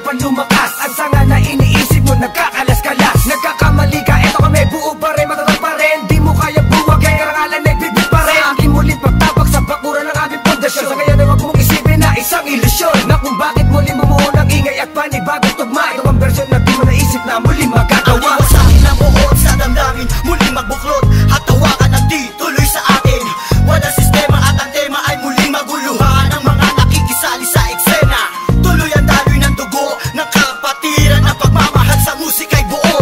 pa lumakas. Ang sanga na iniisip mo nagkakalas-kalas. Nagkakamali ka, eto kami buo pa rin, matatag pa rin. Di mo kaya buwagay, karangalan nagbibig pa rin. Sa akin muling pagtabak sa bakuran ng aming pundasyon. Sa ngayon ay wag mong isipin na isang ilusyon, na kung bakit muling bumuo ng ingay at panibagong tugma. Ito ang version na di mo naisip na muling magagawa. Ang sa akin ang buhod sa damdamin, muling magbuklod at tawakan ng di tuloy sa atin. Wala sistema at ang tema ay muling maguluhan. Ang mga nakikisali sa eksena, tuloy ang daloy ng dugo ng kapatiran. Ang pagmamahal sa musika'y buo,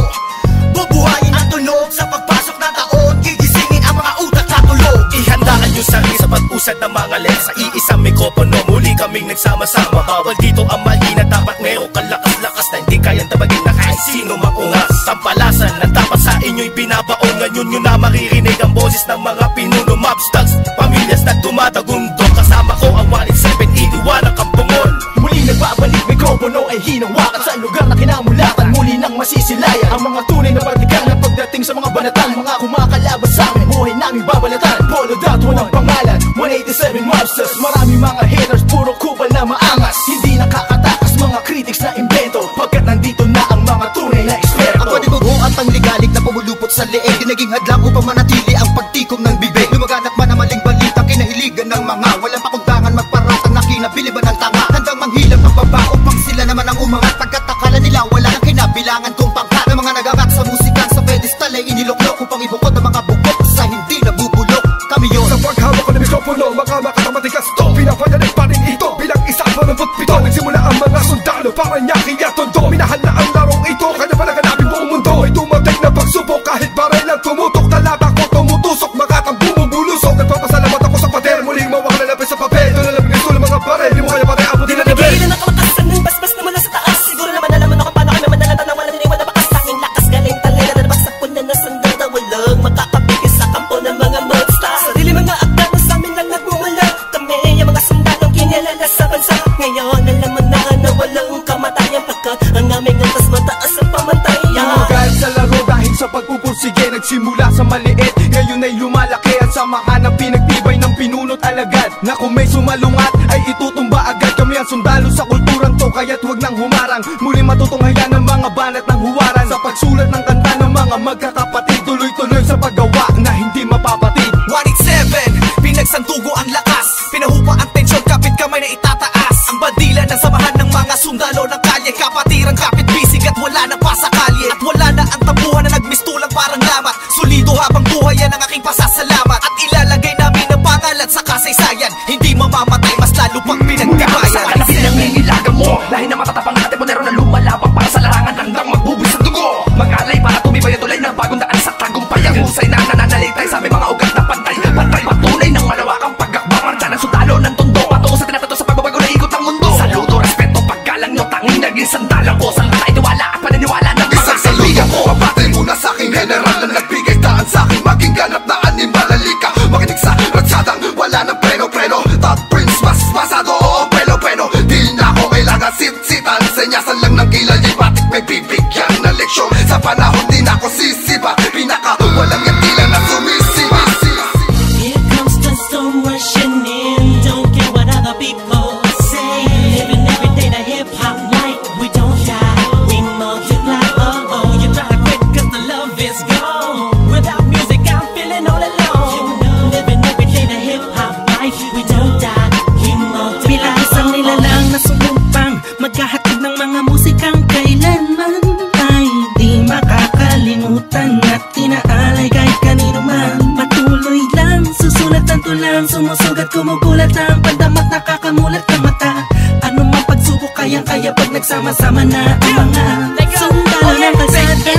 bubuhayin ang tunog sa pagpasok ng taon. Gigisingin ang mga utak na tulog. Ihandaan yung sarili sa pag-usad ng mga lens. Sa iisang mikropono, muli kaming nagsama-sama. Bawal dito ang mali na dapat meron kalakas-lakas na hindi kayang tabagin na kahit sino maungas. Tampalasan na dapat sa inyo'y binabaon. Ngayon nyo na maririnig ang boses ng mga pinuno, mobsters, pamilyas na tumatagundong. Kasama ko ang 187, iiwanan kang bungol. Muli nagbabalik, mikropono ay hinawakan sa lugar na kinamulatan. Muli nang masisilayan ang mga tunay na partikal na pagdating sa mga banatan. Mga kumakalaban sa amin, buhay namin babalatan. Polo dot, walang pangalan, 187 mobsters. Marami mga haters, puro kupal na maangas. Hindi nakakatakas mga critics na invento, pagkat nandito na ang mga tunay na eksperto. Ang panibugo at pangligalig na pumulupot sa leeg, di naging hadlang upang manatili ang pagtikom ng bibig. Lumaganap man ang maling balita, kinahiligan ng mga walang pakundangan magparatang na kinabiliban ng tanga. Handang manghilang pagbaba upang sila naman ang umangat. Pagkat akala nila wala nang kinabilangan kung pangkat. Ang mga nagagat sa musikang sa pedestal ay iniluklok upang ibukod ang mga bukod sa hindi nabubulok. Kami yun. Sa paghawak ko ng mikropono, mga makatamatigas to, pinapadalig pa rin ito bilang isa 87. Nagsimula ang mga sundalo para nyaki at tondo. Minahal na ang larong ito, kanya pa naganapin buong mundo. Ay dumating na pagsubok kahit baril ang tumutok. Talata ko tumutusok, makatang bumubulusok. Nagpapasalamat ako sa pader, muling mawak na lapis sa papel. Doon na lang gusto ng mga baril, di mo kaya pare abutin na level. Nagigilan ang kamatasan ng basbas na mula sa taas. Siguro naman alam mo na kung paano kami manalatan na walang iniwan na bakas. Tanging lakas galing talay na nabaksak po na nasandal na walang makakapigil sa kampo ng mga monsters. Sarili mga akda na sa amin lang nagmumula. Kami ang mga sundalong kinilala sa bansa. Ngayon alam mo na walang kamatayan, pagkat ang aming antas mataas ang pamantayan. Magalit sa laro dahil sa pagpupursige, nagsimula sa maliit, ngayon ay lumalaki. At samahan ang pinagtibay ng pinunot alagad, na kung may sumalungat ay itutumba agad. Kami ang sundalo sa kulturang to, kaya't huwag nang humarang. Muli matutunghayan ng mga banat ng huwaran. Sa pagsulat ng kanta ng mga magkakapatid, tuloy-tuloy sa paggawa na hindi mapapatid. 187, pinagsantugo ang lakas, pinahupa ang tensyon, kapit kamay na itataas. Ang bandila ng samahan ng mga sundalo ng kalye, kapatirang kapit bisig at wala na pa sa kalye. At wala na ang tabuhan na nagmistulang parang lamat. Solido habang buhay yan ang aking pasasalamat. At ilalagay namin ang pangalan sa kasaysayan, hindi mamamatay, mas lalo pang pinagtibayan. Kalapin ang nangilagan mo, lahi na matatapang natin mo na lumalabang para sa larangan, handang magbubuwis ng dugo. Mag-alay para tumibay ang tulay ng bagong daan sa tagumpay. Ang husay na nananalitay sa aming mga ugat na pantay. Pantay patunay ng malawakang pagkakbang. Marcha ng sundalo ng tondo, patungo sa tinatato sa pagbabago na ikot ang mundo. Saludo, respeto, paggalang nyo, tanging naging sandalang ko. Sa mga itiwala at paniniwala ng mga kaibigan ko. Papatay muna sa aking general na nagbigay daan sa aking maging ganap na animal. Halika, makinig sa ratsadang wala ng preno-preno. Top Prince, mas masado, oo, preno-preno. Di na ako kailangan sit-sitan, senyasan lang ng kilay. Batik may bibigyan na leksyon. Sa panahon di na ako sisiba, pinaka walang yung tila na sumisiba. Here comes the storm rushing in, don't care what other people say. Living every day the hip-hop life, we don't die, we multiply. Oh, you try to quit cause the love is gone. Without music I'm feeling all alone. Living every day the hip-hop life, we don't die, we multiply. Bilang isang nilalang na sumumpang maghahatid ng mga musikang kailanman ay di makakalimutan at inaalay kahit kanino man. Patuloy lang, susulat ang tulang, sumusugat, kumugulat ang pandamat, nakakamulat ang mata. Ano mang pagsubok kayang-kaya pag nagsama-sama na ang mga sundalo ng kalsada.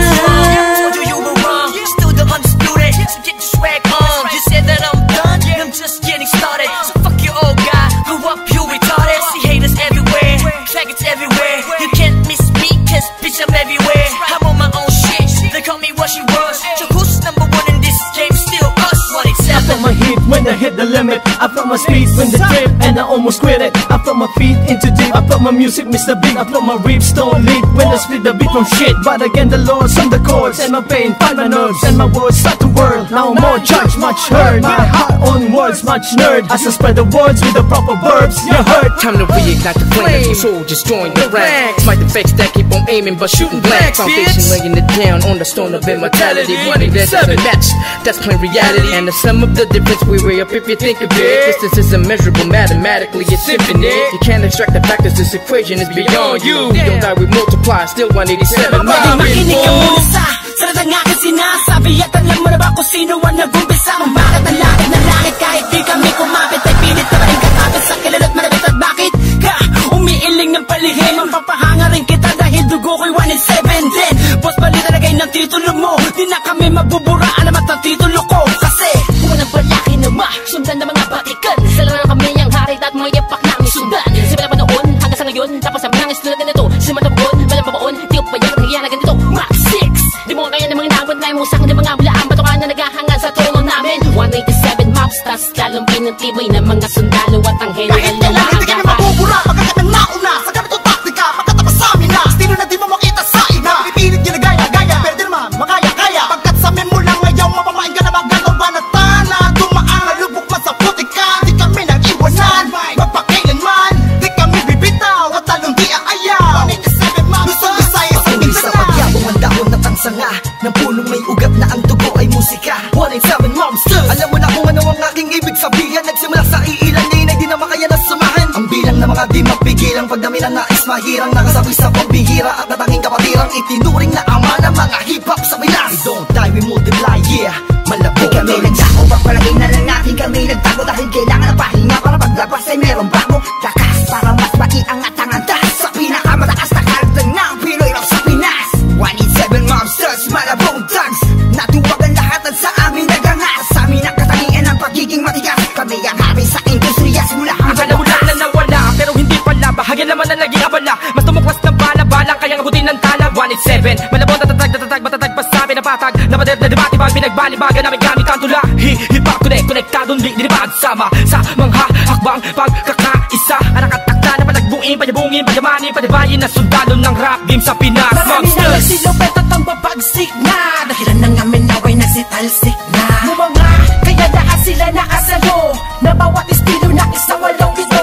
Told you were wrong, still the undisputed. So get your swag on. You said that I'm done, I'm just getting started. So fuck your old guy, grew up you retarded. See haters everywhere, faggots everywhere. You can't miss me, cause bitch I'm everywhere. I'm on my own shit, they call me what she was. So who's number one in this game? Still us, 187. I felt my heat when I hit the limit, I felt my speed when the trip and I almost quit it. I felt my feet into deep, I felt my music miss the beat. I felt my rips don't lead when I split the beat from shit. But again the Lord's on the chords, and my pain find my nerves, and my words start to whirl. Now more judge, much heard, my heart on words, much nerd. As I spread the words with the proper verbs, you heard. Time to reignite the flame, your soul just join the ranks. Smite the fakes that keep on aiming but shooting blanks. Foundation laying it down on the stone of immortality. One that doesn't match, that's plain reality. And the sum of the difference we weigh up if you think of it. Distance is immeasurable, mathematically it's infinite. You can't extract the factors, this equation is beyond you. We don't die, we multiply, still 187 miles. Makinig ka muna sa sarad ang aking sinasabi. At alam mo na ba kung sino ang nag-umpisa? Kung bakit ang langit ng langit kahit di kami kumapit, ay pilit ka pa rin katapit sa kilala't malapit. At bakit ka umiiling ng palihim? Ang papahanga rin kita dahil dugo ko'y 187 din. Boss bali talagay ng titulo mo, di na kami mabubura. Alamat ang titulo ko kasi unang palaki na sundan ng mga batikan. Sila na kami ang hari at mga yapak namin sundan. Simula pa noon hanggang sa ngayon, tapos ang mga estulat na ito. Simula tabuon, walang babaon, di ko payagan ng iyan na ganito. Max 6, di mo kaya ng mga inabot na yung musang ng mga bulaan. Batukan na naghahangan sa trono namin. 187 mobsters, lalong pinatibay ng mga sundalo at ang general Kahit na kailan hindi kami mabubura, pagkakat ang nauna sa ganito taktika, pagkatapos sa amin na estilo na di mo makita sa ina. Pipilit nyo na gaya-gaya, pero di naman makaya-kaya. Pagkat sa amin mo lang ngayon, mapamain ka na magalaw ba na tana. Dumaan, lubok man sa putika, di kami nag-iwanan. Magpakailanman, di kami bibitaw, at talong di aayaw. 187 mobsters, Luzon, Visayas, at Mindanao. Sa pagyabong ang dahon na tangsanga, ng punong may ugat na ang dugo ay musika. 187 mobsters, alam mo na kung ano ang aking ibig sabihin. Nagsimula sa iilanin ay di na makaya na samahan. Ang bilang na mga di mapigilang, pagdami na nais mahirang, nakasabi sa pambihira at natanging kapatirang itinuring na ama ng mga hip-hop sa Pinas. We don't die, we multiply, yeah. Malabo kami nagdako, pagpalagay na lang natin kami nagtago. Dahil kailangan ng pahinga para paglabas ay merong bagong lakas, para mas maiangat ang antas sa pinakamataas na karakter ng Pinoy rap sa Pinas. 187 mobsters, malabong thugs, natuwagan lahat at sa amin nagangas. Sa amin ang katangian ng pagiging matigas. Kami ang hari sa industriya simula hanggang Wala na nawala, pero hindi pala. Bahagyan naman na naging abala. Mas tumuklas ng bala-balang, kayang abutin ng tala. 187, malabon, tatatag, matatag, pasabi na patag. Napader na debate-bag, pinagbalibagan namin gamit ang tula. Hip-hop, konektadong libag sama sa mga hakbang pagkakaisa. Ang nakatakda na palagbuin, panyabungin, panyamanin, panibayin na sundalo ng rap game sa Pinas. marami na nagsilupet at ang babagsik na. Dahilan ng amin naway nagsitalsik na. Mga kaya lahat sila nakasalo, na bawat estilo na isa walang bito.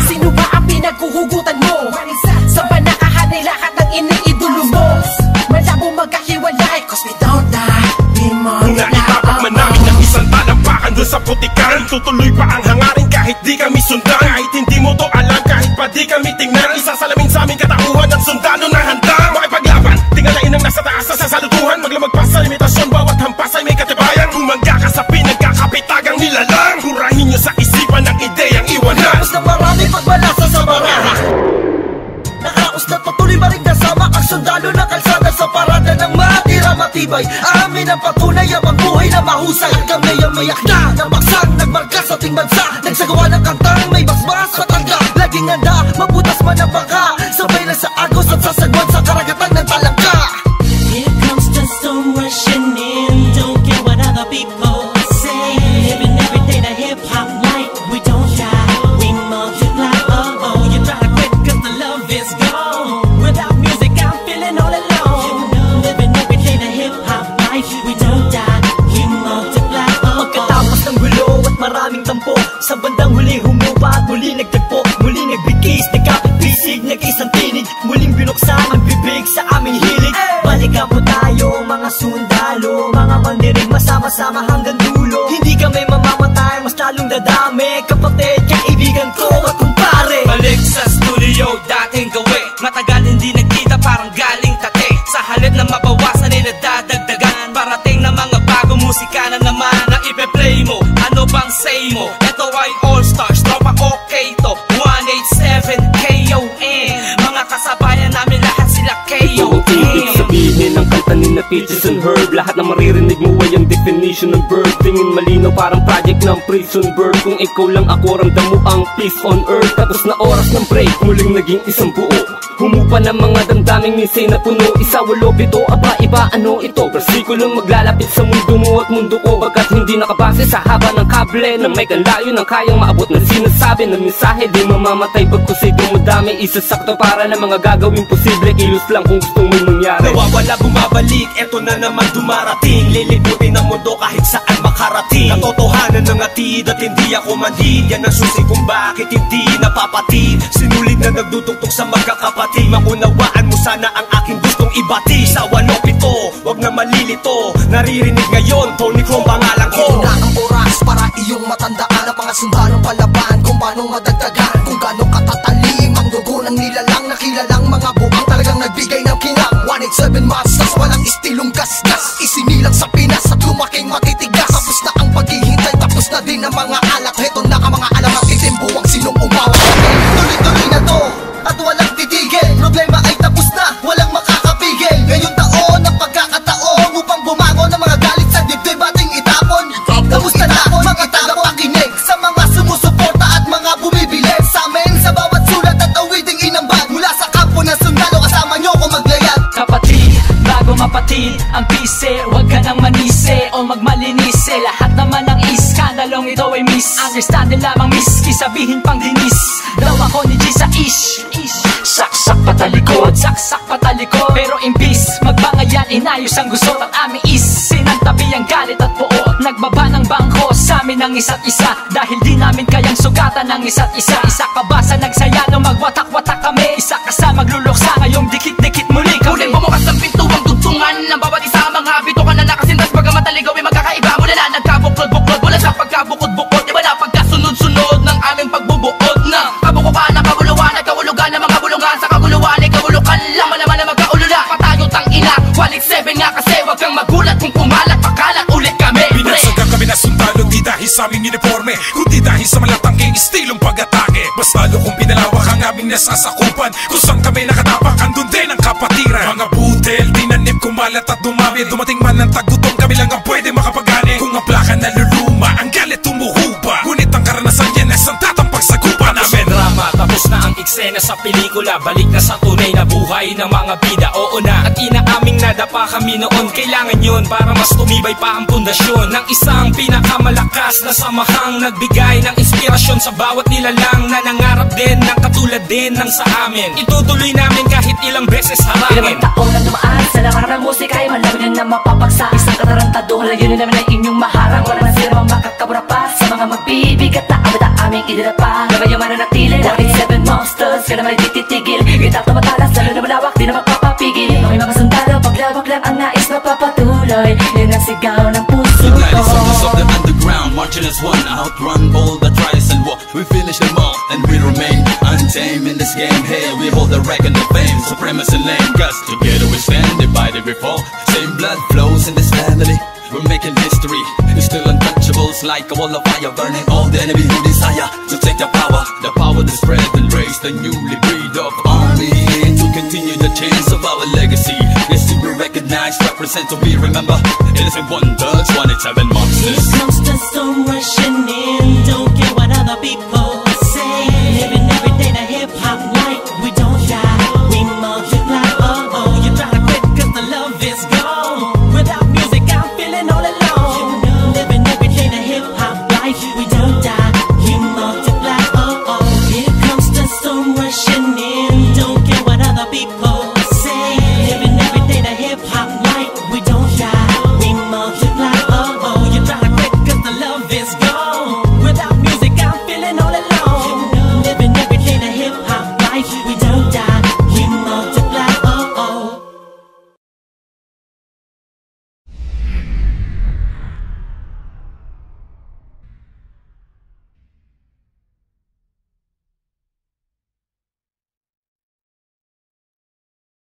Sino ba ang pinaghuhugutan mo? Saan ba nakahanay lahat ng iniidolo mo? Malabo magkahiwalay, cause we don't die, we multiply. Naitapat man namin ng isang talampakan doon sa putikan. Tutuloy pa ang hangarin kahit di kami sundan. Kahit hindi mo to alam, kahit pa di kami tingnan. Isasalamin sa aming katauhan ng sundalo na handa makipaglaban. Tingalain ang nasa taas sa sasalutuhan. Maglamag pa sa limitasyon, bawat hampas ay may katibayan. Bumangga ka sa pinagkakapitagang nilalang. Kurahin nyo sa isipan ng ideyang iwanan. Tapos na marami pagbalasa sa baraha. Nakaos na patuloy maring kasama ang sundalo na kalsada sa parada ng matira matibay. Amin ang patunay ang magbuhay na mahusay. At kami ang mayak na baksang nagmarka sa ating bansa. Nagsagawa ng kantang may basbas matangga. Laging handa, mabutas man ang baka. Sabay na sa agos at sasagwan sa karagatan ng talangka. Here comes the storm rushing in. Don't care what other people say. Living every day the hip-hop life. We don't die, we multiply. Oh, you try to quit cause the love is gone. Without music I'm feeling all alone. Living every day the hip-hop life. We don't die, we multiply. Pagkatapos ng gulo at maraming tampo, sa bandang huli humupa at muli nagtagpo. Muli nagbigis, nagkapibisig, nag-isang tinig. Muling binuksan ang bibig sa aming hilig. Balikan po tayo mga sundalo, mga mandirig masama-sama hanggang dulo. Hindi kami mamamatay, mas lalong dadami. Kapatid, kaibigan ko at kumpare. Balik sa studio, dating gawi. Matagal hindi nagkita, parang galing tate. Sa halip na mabawasan ay nadadagdagan. Parating na mga bagong musika na naman na ipe-play mo. Ano bang say mo? Ito ay all-stars, tropa okay to. 187 KON. Mga kasabayan namin lahat sila KON. Ibig sabihin ng kanta ni na Peaches and Herb. Lahat na maririnig mo ay ang definition ng bird. Tingin malinaw parang project ng prison bird. Kung ikaw lang ako, ramdam mo ang peace on earth. Tapos na oras ng break, muling naging isang buo. Humupa ng mga damdaming misay na puno. Isa, walo, pito, aba, iba, ano ito? Versikulong maglalapit sa mundo mo at mundo ko. Bagkat hindi nakabase sa haba ng kable na may kanlayo ng kayang maabot na sinasabi ng mensahe. Di mamamatay pagkusay dumadami. Isasakto para ng mga gagawin posible. Kilos lang kung gusto mo mangyari. Nawawala, bumabalik, eto na naman dumarating. Lilibutin ang mundo kahit saan makarating. Katotohanan ng atid at hindi ako manhid. Yan ang susi kung bakit hindi napapatid. Sinulid na nagdudugtong sa magkakapatid. maunawaan mo sana ang aking gustong ibati. Sa 107, wag na malilito, naririnig ngayon, Tony Chrome pangalan ko. Ito na ang oras para iyong matandaan ang mga sundalong palaban, kung paano madagdagan, kung gaano katatalim ang dugo ng nilalang na kilalang mga buang talagang nagbigay ng kinang. 187 Masters, walang istilong gasgas, isinilang sa Pinas at lumaking matitigas. Tapos na ang paghihintay, tapos na din ang mga alak. Heto na ang mga alam, ang itimbuwang sinong umawa. Tuloy-tuloy na to at walang titigil, problema ay tapos na, walang makakapigil. Ngayong taon ang pagkakataon upang bumangon ng mga galit sa dibdib ating itapon. Kamusta na mga tagapakinig sa mga sumusuporta at mga bumibili sa amin sa bawat sulat at awiding inambag mula sa kampo ng sundalo, kasama nyo ko maglayag. Kapatid, bago mapatid ang pise, huwag ka nang manise o magmalinise. Lahat naman ng iskandalong ito ay miss, understanding lamang miski sabihin pang dinis. Daw ako ni G sa ish, saksak patalikod, saksak patalikod. Pero imbis magbangayan, inayos ang gusot at aming is sinantabi ang galit at puot. Nagbaba ng bangko sa amin ng isa't isa, dahil di namin kayang sugatan ng isa't isa. Isa ka ba sa nagsaya nung magwatak-watak kami? Isa ka sa magluluksa ngayong dikit-dikit muli kami. Huling bumukas ng pintuang dugtungan ng bawat isa, mga bito ka na nakasintas. Bagamat aligaw ay magkakaiba, mula na nagkabuklod-buklod, mula sa pagkabukod-bukod. Iba na pagkasunod-sunod ng aming pagbubuod na kabukukan na kabuluhan at kahulugan ng mga bulungan. Sa kaguluhan ay kahulukan lang, malaman na magkaulula. Patayo tang ina, 187 nga kasi wag kang magulat kung pumalat, pakalat ulit kami. Binagsagan kami na sundalo, di dahil sa aming uniforme, kundi dahil sa malatangking istilong pag-atake. Mas lalo kung pinalawak ang aming nasasakupan, kung saan kami nakatapak, andun din ang kapatiran. Mga butel, tinanim, kumalat at dumami. Dumating man ang tagutom, kami lang ang pwede makapagani. Kung ang plaka naluluma, ang galit tumuhuba, ngunit ang karanasan yan ay santatang pagsagupa namin. Drama, tapos na ang eksena sa pelikula, balik na sa tunay na buhay ng mga bida. Oo na, at inaaming nadapa kami noon. Kailangan yun para mas tumibay pa ang pundasyon ng isang pinakamalakas na samahang nagbigay ng inspirasyon sa bawat nilalang na nangarap din ng katulad din ng sa amin. Itutuloy namin kahit ilang beses harangin. Ilang taon na dumaan sa larangan ng musika ay malamin na mapapagsa. Isang katarantado, layunin namin ay inyong maharang. Wala man sila makakabura pa sa mga magbibigat na abot ang aming idinapa. Gabay yung mananatili, 187 Monsters, ka naman ititigil. Itak na matalas, lalo na malawak, di na magpapapigil. May mga sundalo, paglawak lang ang nais mapapatuloy. Yan ang sigaw ng puso ko. The sons of the underground, marching as one, outrun all the trials and war. We finish them all, and we remain untamed in this game. Hey, we hold the record of fame, supremacy lane. Cause together we stand, divided we fall. Same blood flows in this family. We're making history, it's still untouchables. Like a wall of fire, burning all the enemy who desire to take the power to spread and raise the newly breed of army. To continue the chains of our legacy, yes, to be recognized, represent, to be remembered. Innocent wonders, 187 Monsters. Here comes the storm rushing in, don't